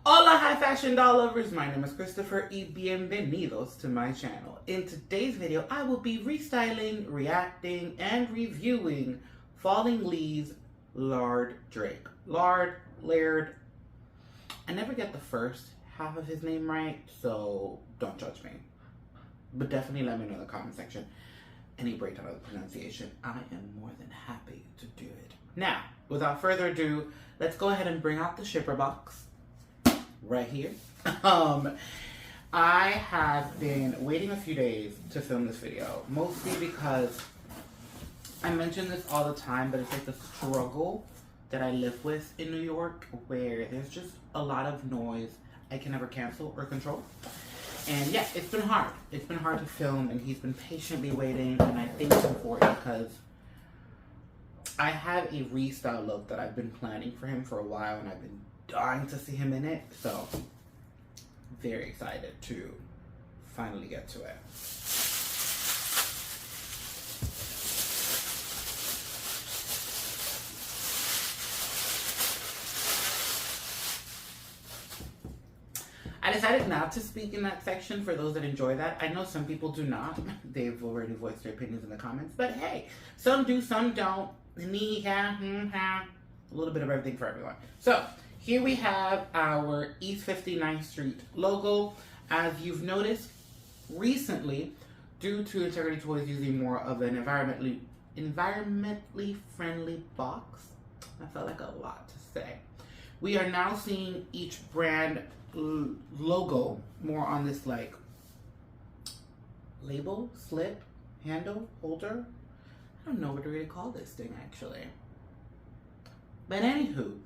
Hola, high fashion doll lovers. My name is Christopher y bienvenidos to my channel. In today's video, I will be restyling, reacting, and reviewing Falling Lee's Laird Drake. Laird. I never get the first half of his name right, so don't judge me. But definitely let me know in the comment section any breakdown of the pronunciation. I am more than happy to do it. Now, without further ado, let's go ahead and bring out the shipper box. Right here. I have been waiting a few days to film this video, mostly because I mention this all the time, but it's like the struggle that I live with in New York, where there's just a lot of noise I can never cancel or control. And yeah, it's been hard. It's been hard to film, and he's been patiently waiting, and I thank him for it because I have a restyle look that I've been planning for him for a while, and I've been dying to see him in it, so very excited to finally get to it. I decided not to speak in that section for those that enjoy that. I know some people do not. They've already voiced their opinions in the comments, but hey, some do, some don't. A little bit of everything for everyone. So here we have our East 59th Street logo. As you've noticed recently, due to Integrity Toys using more of an environmentally friendly box, I felt like a lot to say. We are now seeing each brand logo more on this like label, slip, handle, holder. I don't know what to really call this thing actually. But anywho,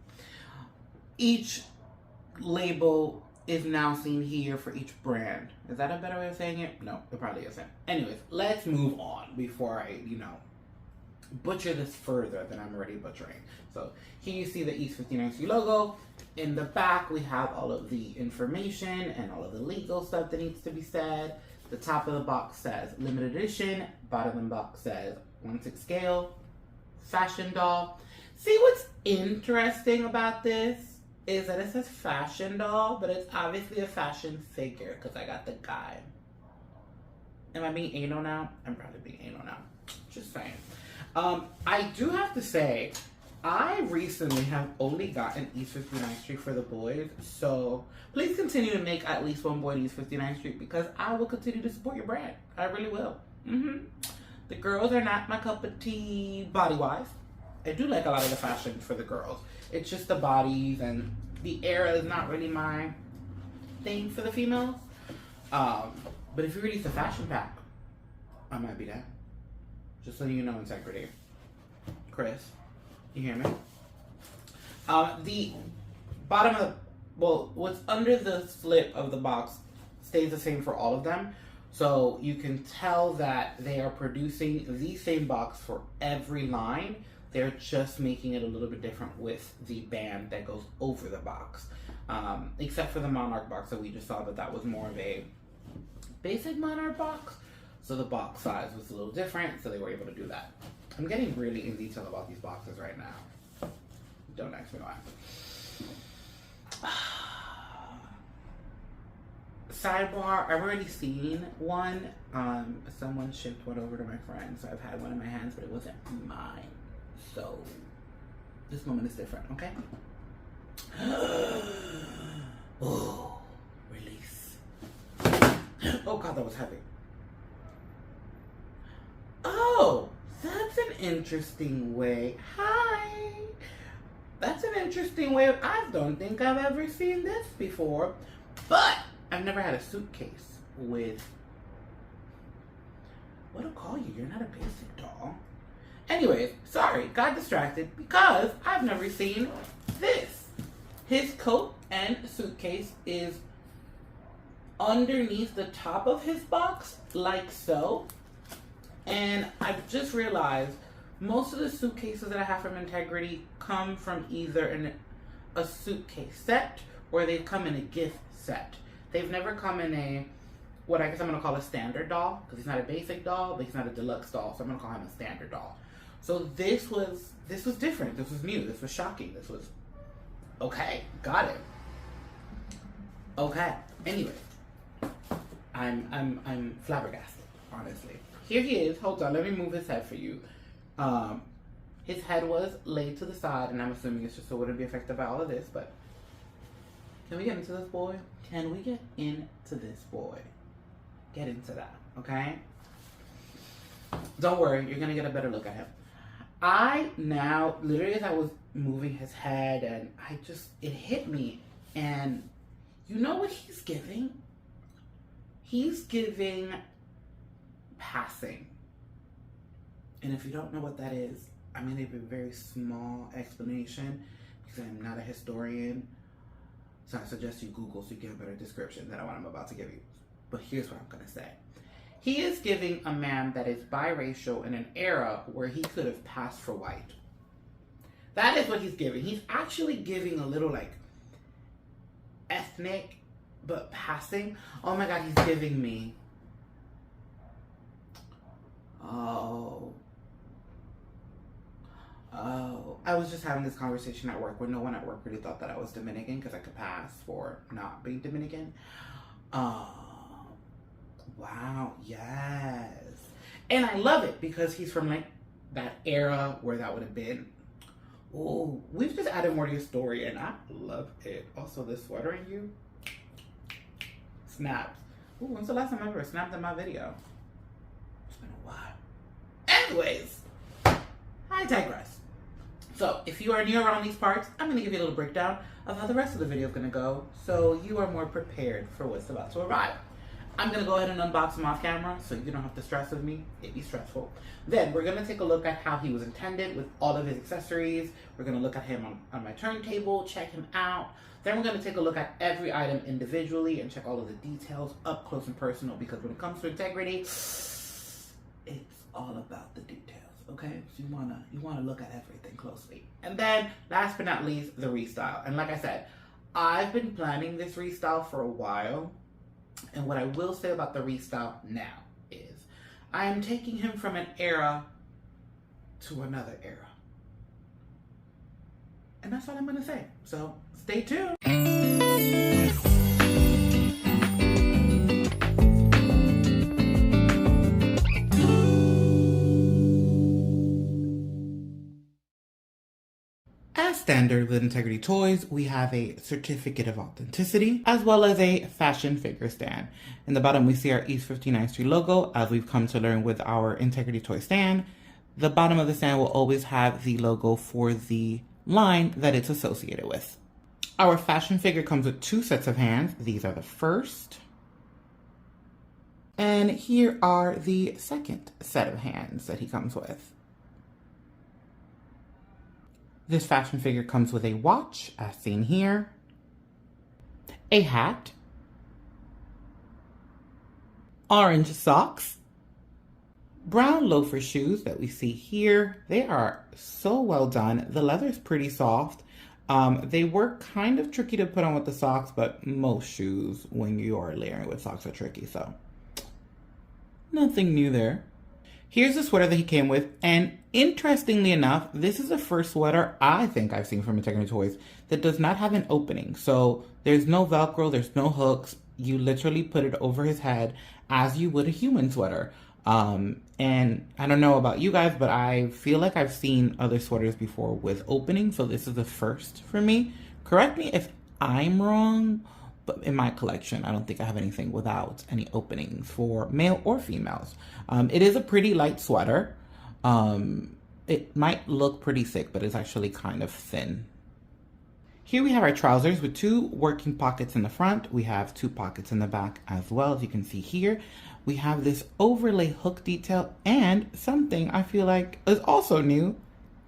each label is now seen here for each brand. Is that a better way of saying it? No, it probably isn't. Anyways, let's move on before I, butcher this further than I'm already butchering. So here you see the East 59th Street logo. In the back, we have all of the information and all of the legal stuff that needs to be said. The top of the box says limited edition. Bottom of the box says 1/6 scale, fashion doll. See, what's interesting about this is that it says fashion doll, but it's obviously a fashion figure because I got the guy. Am I being anal now? I'm probably being anal now. Just saying. I do have to say, I recently have only gotten East 59th Street for the boys, so please continue to make at least one boy at East 59th Street because I will continue to support your brand. I really will. The girls are not my cup of tea body-wise. I do like a lot of the fashion for the girls. It's just the bodies and the era is not really my thing for the females. But if you release a fashion pack, I might be down. Just so you know, Integrity. Chris, you hear me? The bottom of what's under the slip of the box stays the same for all of them. So you can tell that they are producing the same box for every line. They're just making it a little bit different with the band that goes over the box. Except for the Monarch box that we just saw, but that was more of a basic Monarch box. So the box size was a little different, so they were able to do that. I'm getting really in detail about these boxes right now. Don't ask me why. Sidebar, I've already seen one. Someone shipped one over to my friend, so I've had one in my hands, but it wasn't mine. So this moment is different, okay? Oh, release. Oh God, that was heavy. Oh, that's an interesting way. Hi. That's an interesting way. I don't think I've ever seen this before, but I've never had a suitcase with, what'll call you? You're not a basic doll. Anyways, sorry, got distracted because I've never seen this. His coat and suitcase is underneath the top of his box, like so. And I've just realized most of the suitcases that I have from Integrity come from either a suitcase set or they come in a gift set. They've never come in a, what I guess I'm going to call a standard doll, because he's not a basic doll, but he's not a deluxe doll, so I'm going to call him a standard doll. So this was different. This was new. This was shocking. This was okay. Got it. Okay. Anyway, I'm flabbergasted, honestly. Here he is. Hold on, let me move his head for you. His head was laid to the side, and I'm assuming it's just so it wouldn't be affected by all of this, but can we get into this boy? Can we get into this boy? Get into that, okay? Don't worry, you're gonna get a better look at him. I now, literally as I was moving his head, and it hit me, and you know what he's giving? He's giving passing. And if you don't know what that is, I'm gonna give a very small explanation because I'm not a historian. So I suggest you Google so you get a better description than what I'm about to give you. But here's what I'm gonna say. He is giving a man that is biracial in an era where he could have passed for white. That is what he's giving. He's actually giving a little like ethnic, but passing. Oh my God, he's giving me. Oh, I was just having this conversation at work where no one at work really thought that I was Dominican because I could pass for not being Dominican. Wow, yes. And I love it because he's from like that era where that would have been. Oh, we've just added more to your story and I love it. Also, this sweater in you snaps. Ooh, when's the last time I ever snapped in my video? It's been a while. Anyways, I digress. So if you are new around these parts, I'm going to give you a little breakdown of how the rest of the video is going to go so you are more prepared for what's about to arrive. I'm going to go ahead and unbox him off camera so you don't have to stress with me. It'd be stressful. Then we're going to take a look at how he was intended with all of his accessories. We're going to look at him on my turntable, check him out. Then we're going to take a look at every item individually and check all of the details up close and personal because when it comes to integrity, it's all about the details. Okay, so you wanna look at everything closely. And then, last but not least, the restyle. And like I said, I've been planning this restyle for a while. And what I will say about the restyle now is, I am taking him from an era to another era. And that's all I'm gonna say. So, stay tuned. As standard with Integrity Toys, we have a certificate of authenticity, as well as a fashion figure stand. In the bottom, we see our East 59th Street logo, as we've come to learn with our Integrity Toy stand. The bottom of the stand will always have the logo for the line that it's associated with. Our fashion figure comes with 2 sets of hands. These are the first. And here are the second set of hands that he comes with. This fashion figure comes with a watch, as seen here, a hat, orange socks, brown loafer shoes that we see here. They are so well done. The leather is pretty soft. They were kind of tricky to put on with the socks, but most shoes when you are layering with socks are tricky, so nothing new there. Here's the sweater that he came with, and interestingly enough, this is the first sweater I think I've seen from Integrity Toys that does not have an opening. So there's no Velcro, there's no hooks. You literally put it over his head as you would a human sweater. And I don't know about you guys, but I feel like I've seen other sweaters before with openings, so this is the first for me. Correct me if I'm wrong, but in my collection, I don't think I have anything without any openings for male or females. It is a pretty light sweater. It might look pretty thick, but it's actually kind of thin. Here we have our trousers with 2 working pockets in the front. We have 2 pockets in the back as well, as you can see here. We have this overlay hook detail and something I feel like is also new.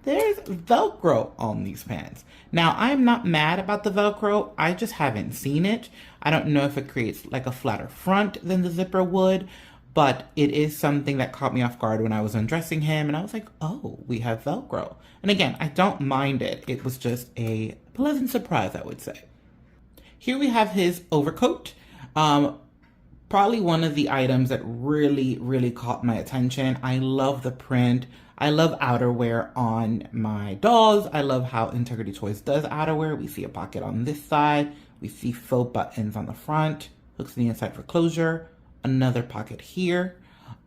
There's Velcro on these pants. Now, I'm not mad about the Velcro. I just haven't seen it. I don't know if it creates like a flatter front than the zipper would, but it is something that caught me off guard when I was undressing him. And I was like, oh, we have Velcro. And again, I don't mind it. It was just a pleasant surprise, I would say. Here we have his overcoat. Probably one of the items that really caught my attention. I love the print. I love outerwear on my dolls. I love how Integrity Toys does outerwear. We see a pocket on this side. We see faux buttons on the front, hooks on the inside for closure, another pocket here.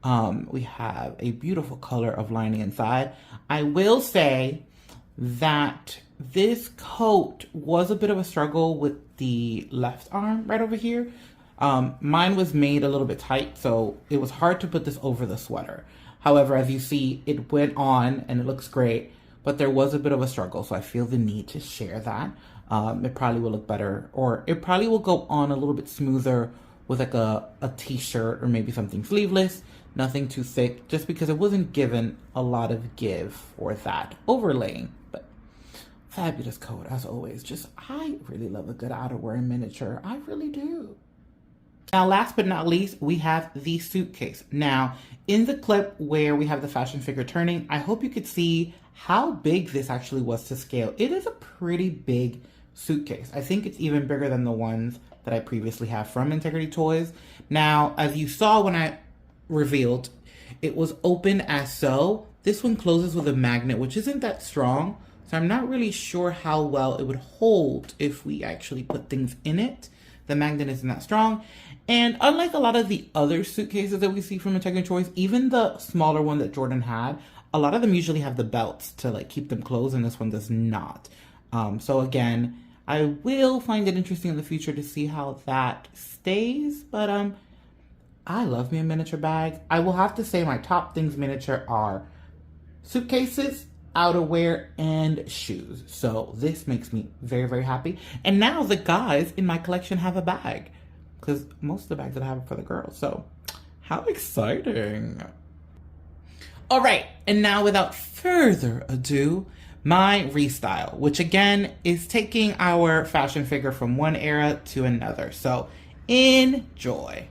We have a beautiful color of lining inside. I will say that this coat was a bit of a struggle with the left arm right over here. Mine was made a little bit tight, so it was hard to put this over the sweater. However, as you see, it went on and it looks great, but there was a bit of a struggle, so I feel the need to share that. It probably will look better, or it probably will go on a little bit smoother with like a t-shirt or maybe something sleeveless, nothing too thick, just because it wasn't given a lot of give for that overlaying. But fabulous coat as always. Just, I really love a good outerwear in miniature. I really do. Now, last but not least, we have the suitcase. Now, in the clip where we have the fashion figure turning, I hope you could see how big this actually was to scale. It is a pretty big suitcase. I think it's even bigger than the ones that I previously have from Integrity Toys. Now, as you saw when I revealed, it was open as so. This one closes with a magnet, which isn't that strong. So I'm not really sure how well it would hold if we actually put things in it. The magnet isn't that strong. And unlike a lot of the other suitcases that we see from Integrity Toys, even the smaller one that Jordan had, a lot of them usually have the belts to like keep them closed, and this one does not. So again, I will find it interesting in the future to see how that stays. But I love me a miniature bag. I will have to say my top things miniature are suitcases, outerwear, and shoes. So this makes me very, very happy. And now the guys in my collection have a bag, because most of the bags that I have are for the girls. So how exciting. All right, and now without further ado, my restyle, which again is taking our fashion figure from one era to another. So enjoy.